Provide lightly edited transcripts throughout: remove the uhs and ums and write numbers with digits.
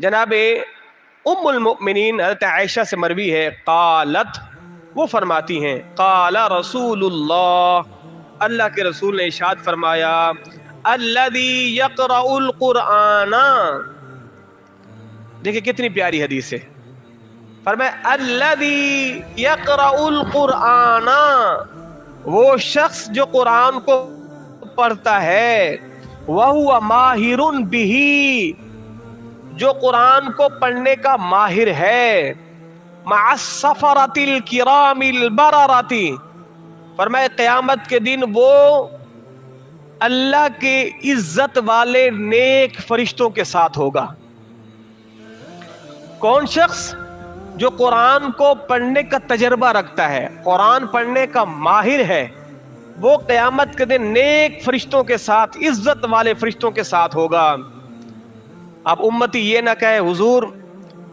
جناب ام المؤمنین حضرت عائشہ سے مروی ہے، قالت، وہ فرماتی ہیں، قال رسول اللہ، اللہ کے رسول نے ارشاد فرمایا، الذی یقرأ القرآن، دیکھیں کتنی پیاری حدیث ہے، فرمایا الذی یقرأ القرآن، وہ شخص جو قرآن کو پڑھتا ہے، وہو ماہر بہ، جو قرآن کو پڑھنے کا ماہر ہے، مع السفرۃ الکرام البررۃ، فرمائے قیامت کے دن وہ اللہ کے عزت والے نیک فرشتوں کے ساتھ ہوگا۔ کون شخص؟ جو قرآن کو پڑھنے کا تجربہ رکھتا ہے، قرآن پڑھنے کا ماہر ہے، وہ قیامت کے دن نیک فرشتوں کے ساتھ، عزت والے فرشتوں کے ساتھ ہوگا۔ اب امتی یہ نہ کہے حضور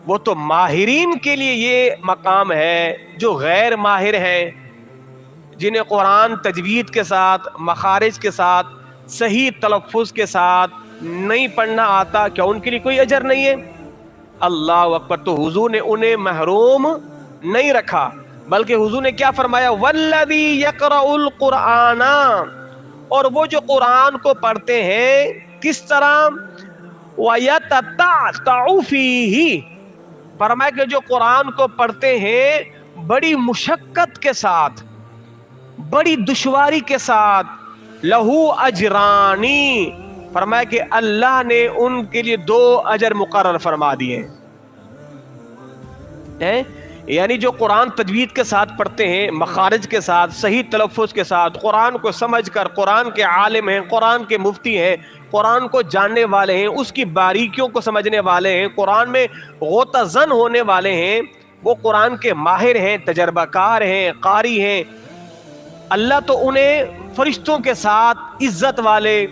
وہ تو ماہرین کے لیے یہ مقام ہے، جو غیر ماہر ہیں، جنہیں قرآن تجوید کے ساتھ، مخارج کے ساتھ، صحیح تلفظ کے ساتھ نہیں پڑھنا آتا، کیا ان کے لیے کوئی اجر نہیں ہے؟ اللہ اکبر! تو حضور نے انہیں محروم نہیں رکھا، بلکہ حضور نے کیا فرمایا؟ والذی یقرأ القرآن، اور وہ جو قرآن کو پڑھتے ہیں کس طرح؟ وَيَتَتَعْتَعُ فِيهِ، فرمایا کہ جو قرآن کو پڑھتے ہیں بڑی مشقت کے ساتھ، بڑی دشواری کے ساتھ، لہو اجرانی، فرمایا کہ اللہ نے ان کے لیے 2 اجر مقرر فرما دیے ہیں۔ یعنی جو قرآن تجوید کے ساتھ پڑھتے ہیں، مخارج کے ساتھ، صحیح تلفظ کے ساتھ، قرآن کو سمجھ کر، قرآن کے عالم ہیں، قرآن کے مفتی ہیں، قرآن کو جاننے والے ہیں، اس کی باریکیوں کو سمجھنے والے ہیں، قرآن میں غوطہ زن ہونے والے ہیں، وہ قرآن کے ماہر ہیں، تجربہ کار ہیں، قاری ہیں، اللہ تو انہیں فرشتوں کے ساتھ، عزت والے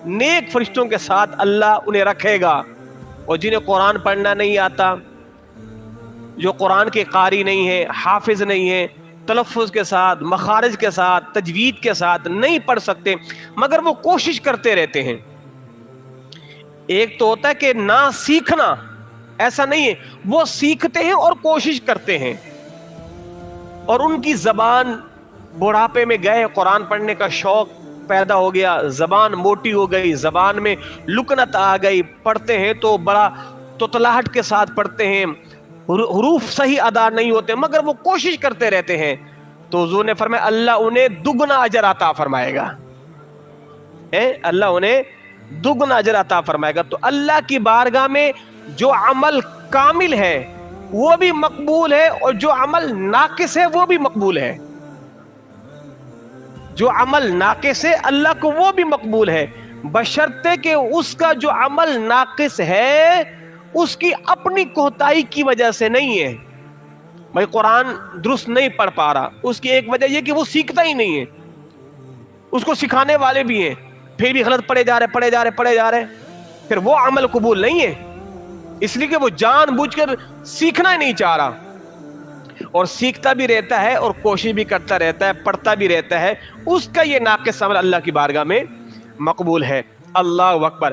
نیک فرشتوں کے ساتھ اللہ انہیں رکھے گا۔ اور جنہیں قرآن پڑھنا نہیں آتا، جو قرآن کے قاری نہیں ہیں، حافظ نہیں ہیں، تلفظ کے ساتھ، مخارج کے ساتھ، تجوید کے ساتھ نہیں پڑھ سکتے، مگر وہ کوشش کرتے رہتے ہیں۔ ایک تو ہوتا ہے کہ نہ سیکھنا، ایسا نہیں ہے، وہ سیکھتے ہیں اور کوشش کرتے ہیں، اور ان کی زبان بڑھاپے میں گئے، قرآن پڑھنے کا شوق پیدا ہو گیا، زبان موٹی ہو گئی، زبان میں لکنت آ گئی، پڑھتے ہیں تو بڑا تتلاہٹ کے ساتھ پڑھتے ہیں، حروف صحیح ادا نہیں ہوتے، مگر وہ کوشش کرتے رہتے ہیں، تو حضور نے فرمایا اللہ انہیں دگنا اجر عطا فرمائے گا، اللہ انہیں دگنا اجر عطا فرمائے گا۔ تو اللہ کی بارگاہ میں جو عمل کامل ہے وہ بھی مقبول ہے، اور جو عمل ناقص ہے وہ بھی مقبول ہے۔ جو عمل ناقص ہے اللہ کو وہ بھی مقبول ہے، بشرطے کہ اس کا جو عمل ناقص ہے اس کی اپنی کوتاہی کی وجہ سے نہیں ہے۔ بھائی قرآن درست نہیں پڑھ پا رہا، اس کی ایک وجہ یہ کہ وہ سیکھتا ہی نہیں ہے، اس کو سکھانے والے بھی ہیں، پھر بھی غلط پڑھے جا رہے، پھر وہ عمل قبول نہیں ہے، اس لیے کہ وہ جان بوجھ کر سیکھنا ہی نہیں چاہ رہا، اور سیکھتا بھی رہتا ہے اور کوشش بھی کرتا رہتا ہے، پڑھتا بھی رہتا ہے، اس کا یہ ناقص عمل اللہ کی بارگاہ میں مقبول ہے۔ اللہ اکبر!